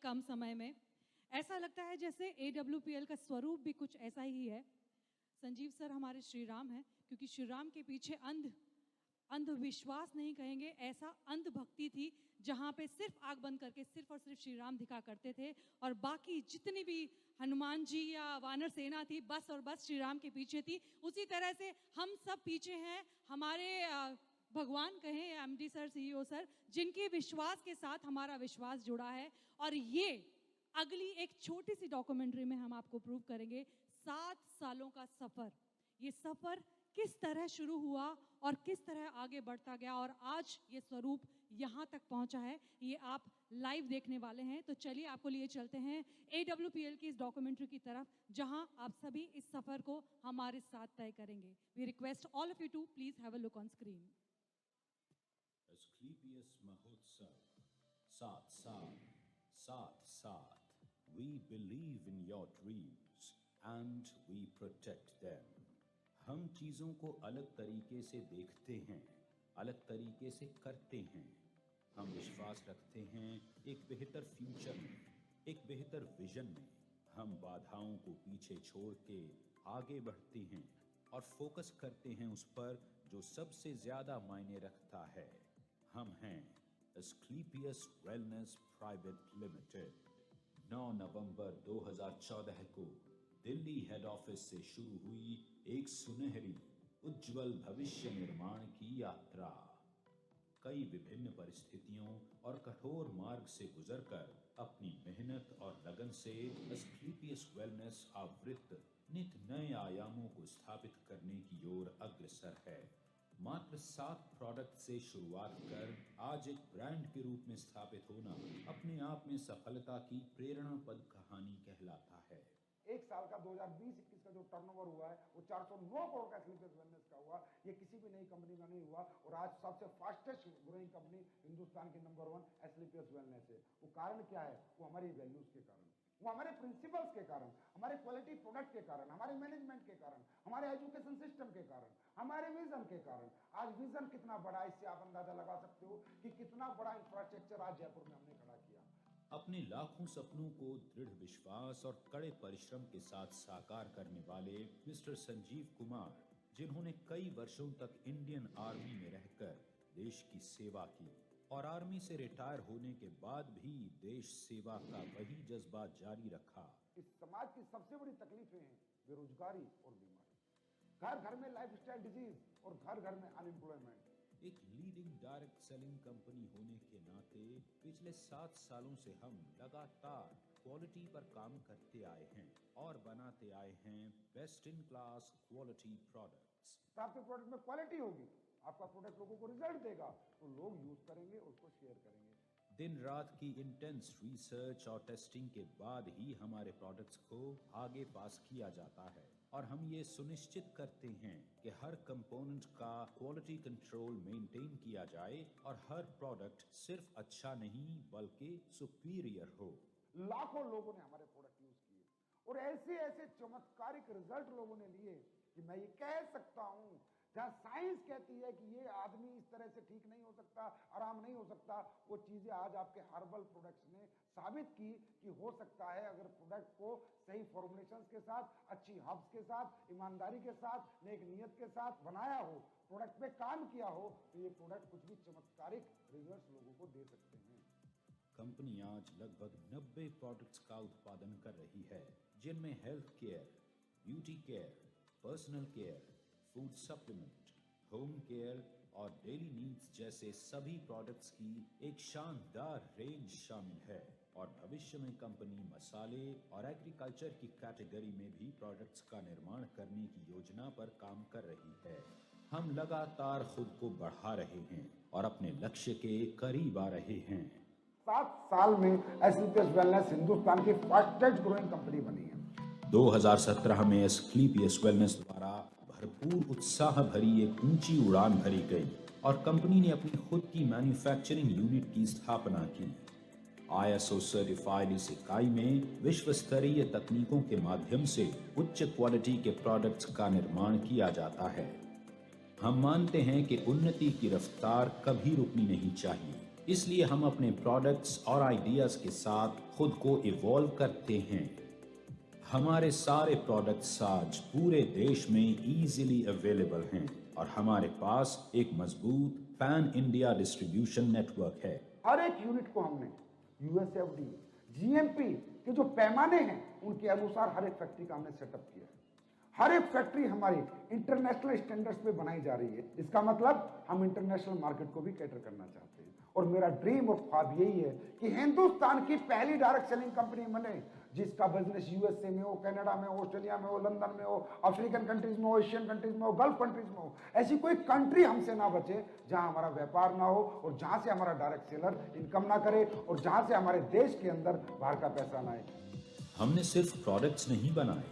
कम समय में। ऐसा लगता है जैसे AWPL का स्वरूप भी कुछ ऐसा ही है। संजीव सर हमारे श्री राम हैं, क्योंकि श्री राम के पीछे अंधविश्वास नहीं कहेंगे, ऐसा अंधभक्ति थी जहाँ पे सिर्फ आंख बंद करके सिर्फ और सिर्फ श्री राम दिखा करते थे, और बाकी जितनी भी हनुमान जी या वानर सेना थी बस और बस श्री राम के पीछे थी। उसी तरह से हम सब पीछे हैं हमारे भगवान कहें, MD सर, CEO सर, जिनके विश्वास के साथ हमारा विश्वास जुड़ा है। और ये अगली एक छोटी सी डॉक्यूमेंट्री में हम आपको प्रूव करेंगे 7 सालों का सफर, ये सफर किस तरह शुरू हुआ और किस तरह आगे बढ़ता गया और आज ये स्वरूप यहाँ तक पहुँचा है, ये आप लाइव देखने वाले हैं। तो चलिए आपको लिए चलते हैं AWPL की इस डॉक्यूमेंट्री की तरफ, जहाँ आप सभी इस सफर को हमारे साथ तय करेंगे। We request all of you to please have a look on screen. Asclepius Mahotsav, 7 साल, 7 साथ, we believe in your dreams and we protect them. हम चीज़ों को अलग तरीके से देखते हैं, अलग तरीके से करते हैं। हम विश्वास रखते हैं एक बेहतर फ्यूचर में, एक बेहतर विजन में। हम बाधाओं को पीछे छोड़ के आगे बढ़ते हैं और फोकस करते हैं उस पर जो सबसे ज़्यादा मायने रखता है। हम हैं Asclepius Wellness Private Limited। 9 नवंबर 2014 को दिल्ली हेड ऑफिस से शुरू हुई एक सुनहरी उज्जवल भविष्य निर्माण की यात्रा। कई विभिन्न परिस्थितियों और कठोर मार्ग से गुजरकर अपनी मेहनत और लगन से Asclepius Wellness आवृत्त नित नए आयामों को स्थापित करने की ओर अग्रसर है। मात्र 7 प्रोडक्ट से शुरुआत कर आज एक ब्रांड के रूप में स्थापित होना अपने आप में सफलता की प्रेरणापद कहानी कहलाता है। एक साल का 2020-21 का जो टर्नओवर हुआ है वो 409 करोड़ का Asclepius Wellness का हुआ। ये किसी भी नई कंपनी में नहीं हुआ और आज सबसे फास्टेस्ट ग्रोइंग कंपनी हिंदुस्तान की नंबर 1 Asclepius Wellness है। वो कारण क्या है? वो हमारी वैल्यूज के कारण, वो हमारे प्रिंसिपल्स के कारण, हमारे क्वालिटी प्रोडक्ट के कारण, हमारे मैनेजमेंट के कारण, हमारे एजुकेशन सिस्टम के कारण, हमारे विजन के कारण। आज विजन कितना बड़ा है इससे आप अंदाजा लगा सकते हो कि कितना बड़ा इंफ्रास्ट्रक्चर आज जयपुर में हमने खड़ा किया। अपने लाखों सपनों को दृढ़ विश्वास और कड़े परिश्रम के साथ साकार करने वाले मिस्टर संजीव कुमार, जिन्होंने कई वर्षों तक इंडियन आर्मी में रहकर देश की सेवा की और आर्मी से रिटायर होने के बाद भी देश सेवा का वही जज्बा जारी रखा। इस समाज की सबसे बड़ी तकलीफें हैं बेरोजगारी और बीमारी, घर घर में लाइफस्टाइल डिजीज और घर घर में अनएम्प्लॉयमेंट। एक लीडिंग डायरेक्ट सेलिंग कंपनी होने के नाते पिछले 7 सालों से हम लगातार क्वालिटी पर काम करते आए हैं और बनाते आए हैं best in class quality products. आपके प्रोडक्ट में क्वालिटी होगी, आपका प्रोडक्ट लोगों को रिजल्ट देगा तो लोग यूज करेंगे, उसको शेयर करेंगे। दिन रात की इंटेंस रिसर्च और टेस्टिंग के बाद ही हमारे प्रोडक्ट्स को आगे पास किया जाता है और हम ये सुनिश्चित करते हैं कि हर कंपोनेंट का क्वालिटी कंट्रोल मेंटेन किया जाए और हर प्रोडक्ट सिर्फ अच्छा नहीं बल्कि सुपीरियर हो। लाखों लोगों ने हमारे प्रोडक्ट यूज किए और ऐसे ऐसे चमत्कारिक रिजल्ट लोगों ने लिए कि मैं ये कह सकता हूँ, जहाँ साइंस कहती है कि ये आदमी इस तरह से ठीक नहीं हो सकता, आराम नहीं हो सकता, वो चीजें आज आपके हर्बल प्रोडक्ट्स ने साबित की कि हो सकता है। अगर प्रोडक्ट को सही फॉर्मुलेशंस के साथ, अच्छी हर्ब्स के साथ, ईमानदारी के साथ, नेक नियत के साथ बनाया हो, प्रोडक्ट पे काम किया हो, तो ये प्रोडक्ट कुछ भी चमत्कारिक रिजल्ट्स लोगों को दे सकते हैं। कंपनी आज लगभग 90 प्रोडक्ट्स का उत्पादन कर रही है, जिनमें health care, beauty care, personal care, food supplement, home care और डेली नीड्स जैसे सभी प्रोडक्ट्स की एक शानदार रेंज शामिल है। और भविष्य में कंपनी मसाले और एग्रीकल्चर की कैटेगरी में भी प्रोडक्ट्स का निर्माण करने की योजना पर काम कर रही है। हम लगातार खुद को बढ़ा रहे हैं और अपने लक्ष्य के करीब आ रहे हैं। 7 साल में Asclepius Wellness हिंदुस्तान की फास्टेस्ट ग्रोइंग कंपनी बनी है। 2017 में Asclepius Wellness द्वारा भरपूर उत्साह भरी एक ऊंची उड़ान भरी गई और कंपनी ने अपनी खुद की मैन्युफैक्चरिंग यूनिट की स्थापना की। ISO सर्टिफाइड इस इकाई में विश्व स्तरीय तकनीकों के माध्यम से उच्च क्वालिटी के प्रोडक्ट्स का निर्माण किया जाता है। हम मानते हैं कि उन्नति की रफ्तार कभी रुकनी नहीं चाहिए इसलिए हम अपने प्रोडक्ट्स और आइडियाज के साथ खुद को इवॉल्व करते हैं। हमारे सारे प्रोडक्ट्स आज पूरे देश में इजीली अवेलेबल हैं और हमारे पास एक मजबूत पैन इंडिया डिस्ट्रीब्यूशन नेटवर्क है। हर एक यूनिट को हमने यूएसएफडी, जीएमपी के जो पैमाने हैं उनके अनुसार हर एक फैक्ट्री का हमने सेटअप किया है। हर एक फैक्ट्री हमारी इंटरनेशनल स्टैंडर्ड्स पे बनाई जा रही है। इसका मतलब हम इंटरनेशनल मार्केट को भी कैटर करना चाहते हैं और मेरा ड्रीम और ख्वाब यही है कि हिंदुस्तान की पहली डायरेक्ट सेलिंग कंपनी बने जिसका बिजनेस यूएसए में हो, कनाडा में हो, ऑस्ट्रेलिया में हो, लंदन में हो, अफ्रीकन कंट्रीज में हो, एशियन कंट्रीज में हो, गल्फ कंट्रीज में हो। ऐसी कोई कंट्री हमसे ना बचे जहां हमारा व्यापार ना हो और जहां से हमारा डायरेक्ट सेलर इनकम ना करे और जहां से हमारे देश के अंदर बाहर का पैसा ना आए। हमने सिर्फ प्रोडक्ट्स नहीं बनाए,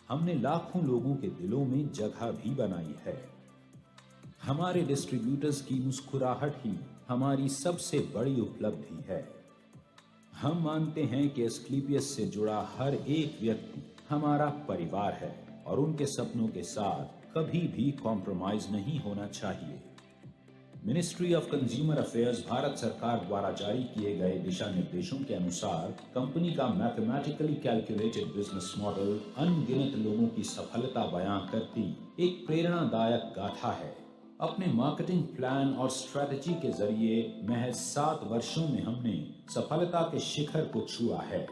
हमने लाखों लोगों के दिलों में जगह भी बनाई है। हमारे डिस्ट्रीब्यूटर्स की मुस्कुराहट ही हमारी सबसे बड़ी उपलब्धि है। हम मानते हैं कि एस्क्लेपियस से जुड़ा हर एक व्यक्ति हमारा परिवार है और उनके सपनों के साथ कभी भी कॉम्प्रोमाइज नहीं होना चाहिए। Ministry of consumer affairs Bharat सरकार द्वारा जारी किए गए दिशा निर्देशों के अनुसार कंपनी का मैथमेटिकली कैलकुलेटेड बिजनेस मॉडल अनगिनत लोगों की सफलता बयां करती एक प्रेरणादायक गाथा है। अपने मार्केटिंग प्लान और स्ट्रेटजी के जरिए महज 7 वर्षों में हमने सफलता के शिखर को छुआ है।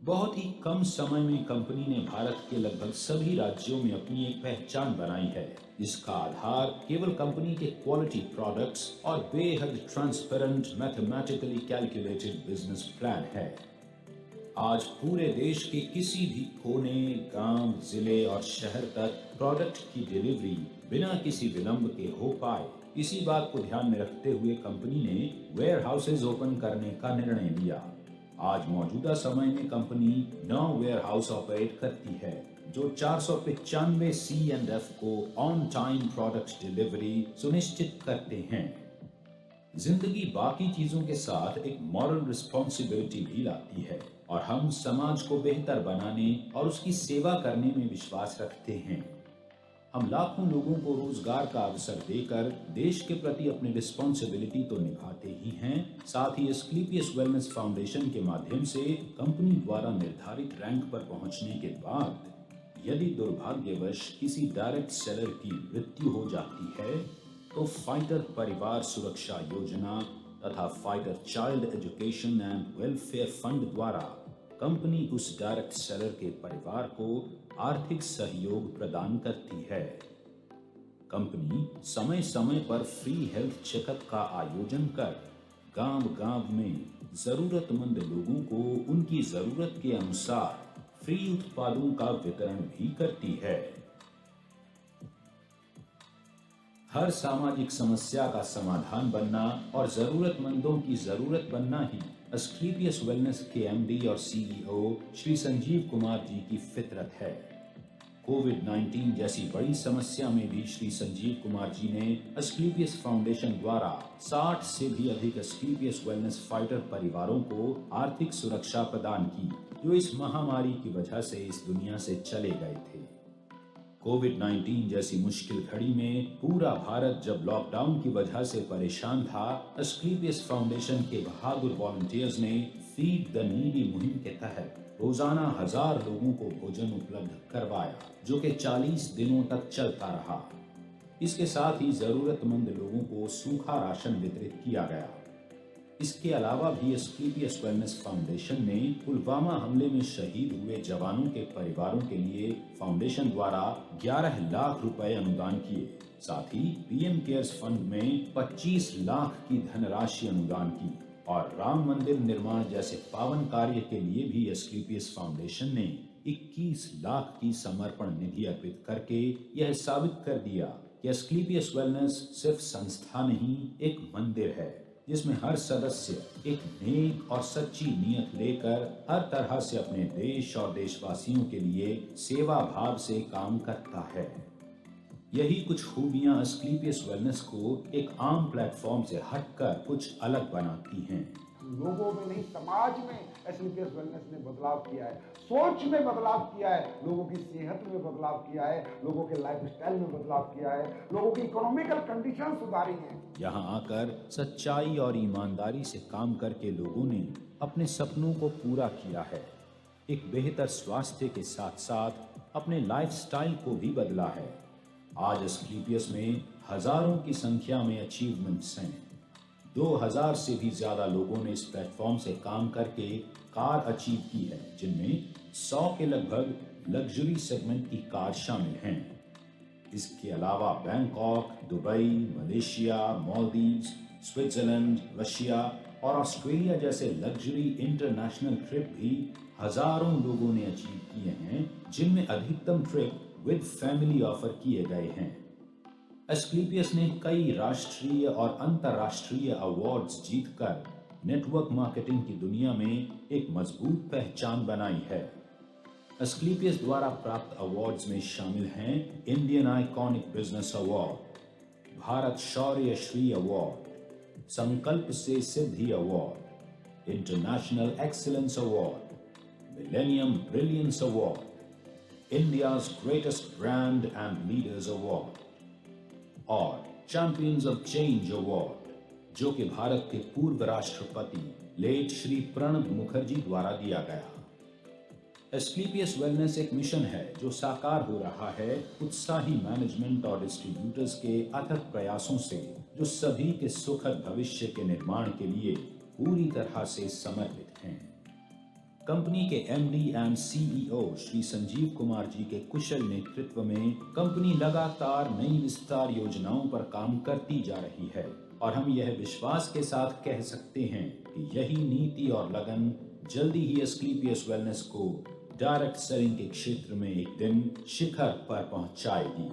बहुत ही कम समय में कंपनी ने भारत के लगभग सभी राज्यों में अपनी एक पहचान बनाई है। इसका आधार केवल कंपनी के क्वालिटी प्रोडक्ट्स और बेहद transparent mathematically calculated business plan है। आज पूरे देश के किसी भी कोने, गांव, जिले और शहर तक प्रोडक्ट की डिलीवरी बिना किसी विलंब के हो पाए, इसी बात को ध्यान में रखते हुए कंपनी ने वेयर हाउसेज ओपन करने का निर्णय लिया। आज मौजूदा समय में कंपनी 9 वेयर हाउस ऑपरेट करती है जो 495 C&F को ऑन टाइम प्रोडक्ट डिलीवरी सुनिश्चित करते हैं। जिंदगी बाकी चीजों के साथ एक मॉरल रिस्पॉन्सिबिलिटी भी लाती है और हम समाज को बेहतर बनाने और उसकी सेवा करने में विश्वास रखते हैं। हम लाखों लोगों को रोजगार का अवसर देकर देश के प्रति अपनी रिस्पॉन्सिबिलिटी तो निभाते ही हैं, साथ ही एस्क्लेपियस वेलनेस फाउंडेशन के माध्यम से कंपनी द्वारा निर्धारित रैंक पर पहुंचने के बाद यदि दुर्भाग्यवश किसी डायरेक्ट सेलर की मृत्यु हो जाती है तो फाइटर परिवार सुरक्षा योजना तथा fighter child education and welfare fund द्वारा कंपनी उस डायरेक्ट सेलर के परिवार को आर्थिक सहयोग प्रदान करती है। कंपनी समय समय पर फ्री हेल्थ चेकअप का आयोजन कर गांव-गांव में जरूरतमंद लोगों को उनकी जरूरत के अनुसार फ्री उत्पादों का वितरण भी करती है। हर सामाजिक समस्या का समाधान बनना और जरूरतमंदों की जरूरत बनना ही एस्क्लेपियस वेलनेस के एमडी और सीईओ श्री संजीव कुमार जी की फितरत है। कोविड-19 जैसी बड़ी समस्या में भी श्री संजीव कुमार जी ने एस्क्लेपियस फाउंडेशन द्वारा 60 से भी अधिक एस्क्लेपियस वेलनेस फाइटर परिवारों को आर्थिक सुरक्षा प्रदान की, जो इस महामारी की वजह से इस दुनिया से चले गए थे। कोविड-19 जैसी मुश्किल घड़ी में पूरा भारत जब लॉकडाउन की वजह से परेशान था, एस्क्लेपियस फाउंडेशन के बहादुर वॉलंटियर्स ने फीड द नीडी मुहिम के तहत रोजाना 1000 लोगों को भोजन उपलब्ध करवाया, जो कि 40 दिनों तक चलता रहा। इसके साथ ही जरूरतमंद लोगों को सूखा राशन वितरित किया गया। इसके अलावा भी एस्क्लेपियस वेलनेस फाउंडेशन ने पुलवामा हमले में शहीद हुए जवानों के परिवारों के लिए फाउंडेशन द्वारा 11 लाख रुपए अनुदान किए। साथ ही पीएम केयर्स फंड में 25 लाख की धनराशि अनुदान की और राम मंदिर निर्माण जैसे पावन कार्य के लिए भी एस्क्लेपियस फाउंडेशन ने 21 लाख की समर्पण निधि अर्पित करके यह साबित कर दिया कि एस्क्लेपियस वेलनेस सिर्फ संस्था नहीं, एक मंदिर है जिसमें हर सदस्य एक नेक और सच्ची नीयत लेकर हर तरह से अपने देश और देशवासियों के लिए सेवा भाव से काम करता है। यही कुछ खूबियां एस्क्लेपियस वेलनेस को एक आम प्लेटफॉर्म से हटकर कुछ अलग बनाती हैं। लोगों में नहीं, समाज में एस्क्लेपियस वेलनेस ने बदलाव किया है, सोच में बदलाव किया है, लोगों की सेहत में बदलाव किया है, लोगों के लाइफस्टाइल में बदलाव किया है, लोगों की इकोनॉमिकल कंडीशन सुधारी हैं। यहाँ आकर सच्चाई और ईमानदारी से काम करके लोगों ने अपने सपनों को पूरा किया है। एक बेहतर स्वास्थ्य के साथ साथ अपने लाइफस्टाइल को भी बदला है। आज एस्क्लेपियस में हजारों की संख्या में अचीवमेंट्स हैं। 2000 से भी ज्यादा लोगों ने इस प्लेटफॉर्म से काम करके कार अचीव की है, जिनमें 100 के लगभग लग्जरी सेगमेंट की कार शामिल हैं। इसके अलावा Bangkok, Dubai, Malaysia, Maldives, Switzerland, Russia और ऑस्ट्रेलिया जैसे लग्जरी इंटरनेशनल ट्रिप भी हजारों लोगों ने अचीव किए हैं, जिनमें अधिकतम ट्रिप विद फैमिली ऑफर किए गए हैं। एस्क्लेपियस ने कई राष्ट्रीय और अंतर्राष्ट्रीय अवार्ड्स जीतकर नेटवर्क मार्केटिंग की दुनिया में एक मजबूत पहचान बनाई है। एस्क्लेपियस द्वारा प्राप्त अवार्ड्स में शामिल हैं Indian iconic business award, Bharat Shaurya Shri award, Sankalp se Siddhi award, international excellence award, millennium brilliance award, India's greatest brand and leaders award और चैंपियंस ऑफ चेंज अवार्ड, जो कि भारत के पूर्व राष्ट्रपति लेट श्री प्रणब मुखर्जी द्वारा दिया गया। एस्क्लेपियस वेलनेस एक मिशन है जो साकार हो रहा है उत्साही मैनेजमेंट और डिस्ट्रीब्यूटर्स के अथक प्रयासों से, जो सभी के सुखद भविष्य के निर्माण के लिए पूरी तरह से समर्पित हैं। कंपनी के MD and CEO Shri Sanjeev Kumar ji के कुशल नेतृत्व में कंपनी लगातार नई विस्तार योजनाओं पर काम करती जा रही है और हम यह विश्वास के साथ कह सकते हैं कि यही नीति और लगन जल्दी ही एस्क्लेपियस वेलनेस को डायरेक्ट सेलिंग के क्षेत्र में एक दिन शिखर पर पहुंचाएगी।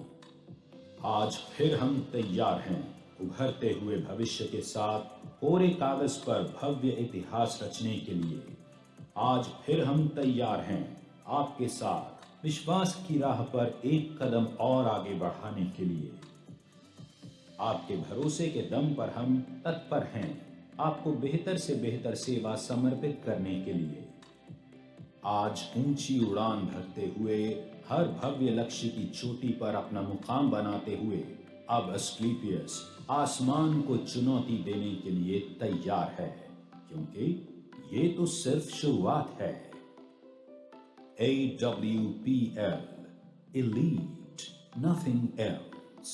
आज फिर हम तैयार हैं उभरते हुए भविष्य के साथ कोरे कागज पर भव्य इतिहास रचने के लिए। आज फिर हम तैयार हैं आपके साथ विश्वास की राह पर एक कदम और आगे बढ़ाने के लिए। आपके भरोसे के दम पर हम तत्पर हैं आपको बेहतर से बेहतर सेवा समर्पित करने के लिए। आज ऊंची उड़ान भरते हुए हर भव्य लक्ष्य की चोटी पर अपना मुकाम बनाते हुए अब एस्क्लेपियस आसमान को चुनौती देने के लिए तैयार है, क्योंकि ये तो सिर्फ शुरुआत है। AWPL, Elite, nothing else.